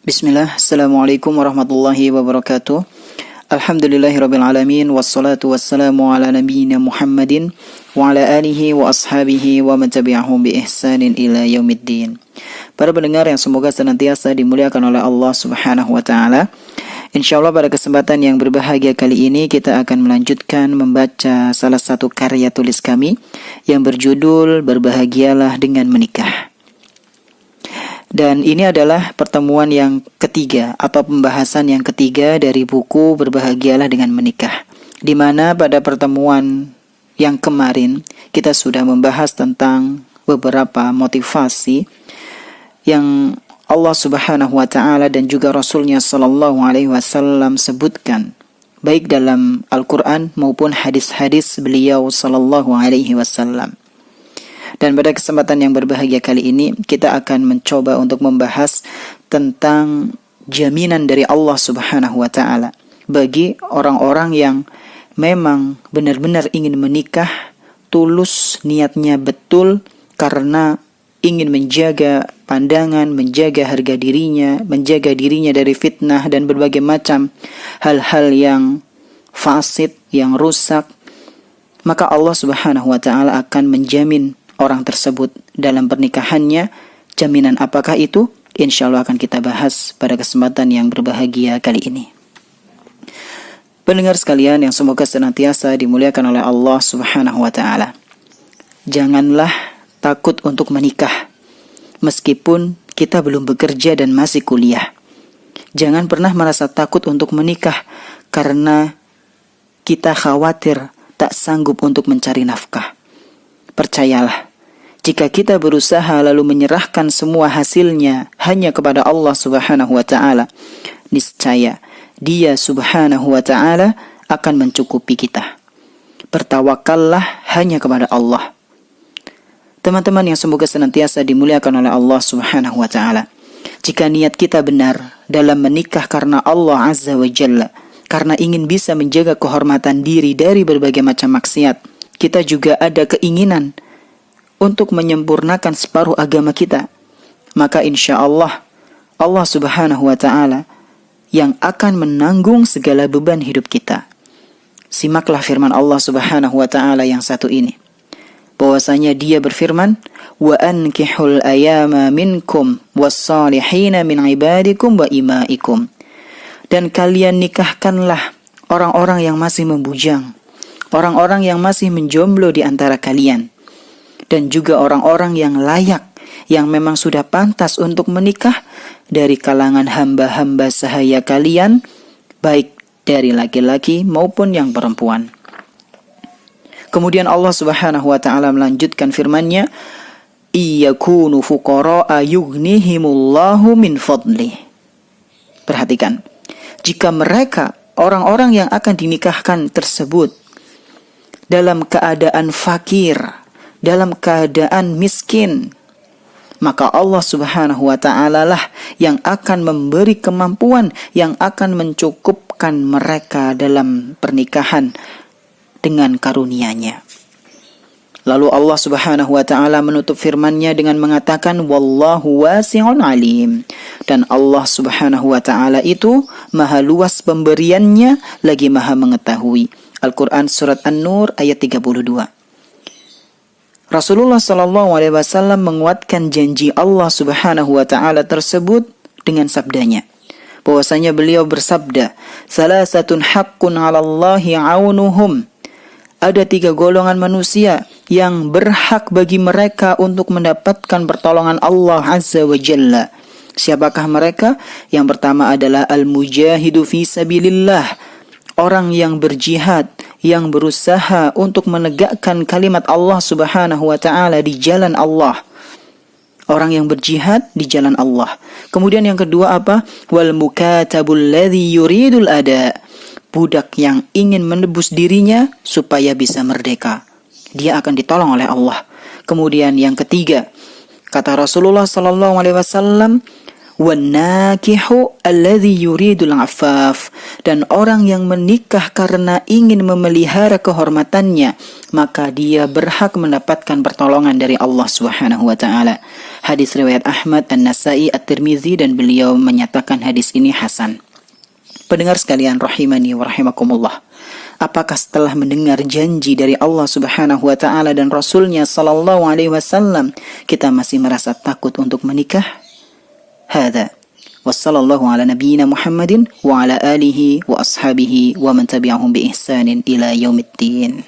Bismillah, Assalamualaikum warahmatullahi wabarakatuh. Alhamdulillahirabbil alamin, wassalatu wassalamu ala nabiyyina Muhammadin wa ala alihi wa ashabihi wa man tabi'ahum bi ihsanin ila yaumiddin. Para pendengar yang semoga senantiasa dimuliakan oleh Allah Subhanahu wa taala. Insyaallah pada kesempatan yang berbahagia kali ini kita akan melanjutkan membaca salah satu karya tulis kami yang berjudul Berbahagialah dengan Menikah. Dan ini adalah pertemuan yang ketiga atau pembahasan yang ketiga dari buku Berbahagialah dengan Menikah. Di mana pada pertemuan yang kemarin kita sudah membahas tentang beberapa motivasi yang Allah Subhanahu wa taala dan juga Rasulnya sallallahu alaihi wasallam sebutkan baik dalam Al-Qur'an maupun hadis-hadis beliau sallallahu alaihi wasallam. Dan pada kesempatan yang berbahagia kali ini kita akan mencoba untuk membahas tentang jaminan dari Allah Subhanahu wa taala bagi orang-orang yang memang benar-benar ingin menikah, tulus niatnya betul karena ingin menjaga pandangan, menjaga harga dirinya, menjaga dirinya dari fitnah dan berbagai macam hal-hal yang fasid, yang rusak, maka Allah Subhanahu wa taala akan menjamin orang tersebut dalam pernikahannya. Jaminan apakah itu? Insyaallah akan kita bahas pada kesempatan yang berbahagia kali ini. Pendengar sekalian yang semoga senantiasa dimuliakan oleh Allah Subhanahu wa taala. Janganlah takut untuk menikah meskipun kita belum bekerja dan masih kuliah. Jangan pernah merasa takut untuk menikah karena kita khawatir tak sanggup untuk mencari nafkah. Percayalah, jika kita berusaha lalu menyerahkan semua hasilnya hanya kepada Allah Subhanahu wa taala, niscaya Dia Subhanahu wa taala akan mencukupi kita. Bertawakallah hanya kepada Allah. Teman-teman yang semoga senantiasa dimuliakan oleh Allah Subhanahu wa taala. Jika niat kita benar dalam menikah karena Allah Azza wa Jalla, karena ingin bisa menjaga kehormatan diri dari berbagai macam maksiat, kita juga ada keinginan untuk menyempurnakan separuh agama kita, maka insya Allah Allah Subhanahu wa taala yang akan menanggung segala beban hidup kita. Simaklah firman Allah Subhanahu wa taala yang satu ini, bahwasanya Dia berfirman, wa ankihul ayama minkum was-salihina min ibadikum wa imaikum, dan kalian nikahkanlah orang-orang yang masih membujang, orang-orang yang masih menjomblo di antara kalian, dan juga orang-orang yang layak, yang memang sudah pantas untuk menikah dari kalangan hamba-hamba sahaya kalian, baik dari laki-laki maupun yang perempuan. Kemudian Allah Subhanahu wa taala melanjutkan firman-Nya, iyakunu fuqara'a yughnihimullahu min fadlih. Perhatikan, jika mereka orang-orang yang akan dinikahkan tersebut dalam keadaan fakir, dalam keadaan miskin, maka Allah Subhanahu wa ta'ala lah yang akan memberi kemampuan, yang akan mencukupkan mereka dalam pernikahan dengan karunia-Nya. Lalu Allah Subhanahu wa ta'ala menutup firman-Nya dengan mengatakan, wallahu wasi'un alim, dan Allah Subhanahu wa ta'ala itu maha luas pemberiannya lagi maha mengetahui. Al-Quran Surat An-Nur ayat 32. Rasulullah SAW menguatkan janji Allah Subhanahu wa taala tersebut dengan sabdanya, bahwasanya beliau bersabda, salasatun haqqun 'alallahi 'aunuhum. Ada 3 golongan manusia yang berhak bagi mereka untuk mendapatkan pertolongan Allah Azza wa Jalla. Siapakah mereka? Yang pertama adalah al-mujahidu fi sabilillah, orang yang berjihad, yang berusaha untuk menegakkan kalimat Allah Subhanahu wa taala di jalan Allah. Orang yang berjihad di jalan Allah. Kemudian yang kedua apa? Wal mukatabul ladzi yuridul ada. Budak yang ingin menebus dirinya supaya bisa merdeka. Dia akan ditolong oleh Allah. Kemudian yang ketiga, kata Rasulullah sallallahu alaihi wasallam, wanakihu alladhi yuridul afaf, dan orang yang menikah karena ingin memelihara kehormatannya, maka dia berhak mendapatkan pertolongan dari Allah Subhanahu wa taala. Hadis riwayat Ahmad, An-Nasai, At-Tirmizi, dan beliau menyatakan hadis ini hasan. Pendengar sekalian rahimani wa rahimakumullah, apakah setelah mendengar janji dari Allah Subhanahu wa taala dan Rasulnya sallallahu alaihi wasallam kita masih merasa takut untuk menikah? Hadza wassallallahu ala nabiyyina Muhammadin wa ala alihi wa ashabihi wa man tabi'ahum bi ihsanin ila yaumiddin.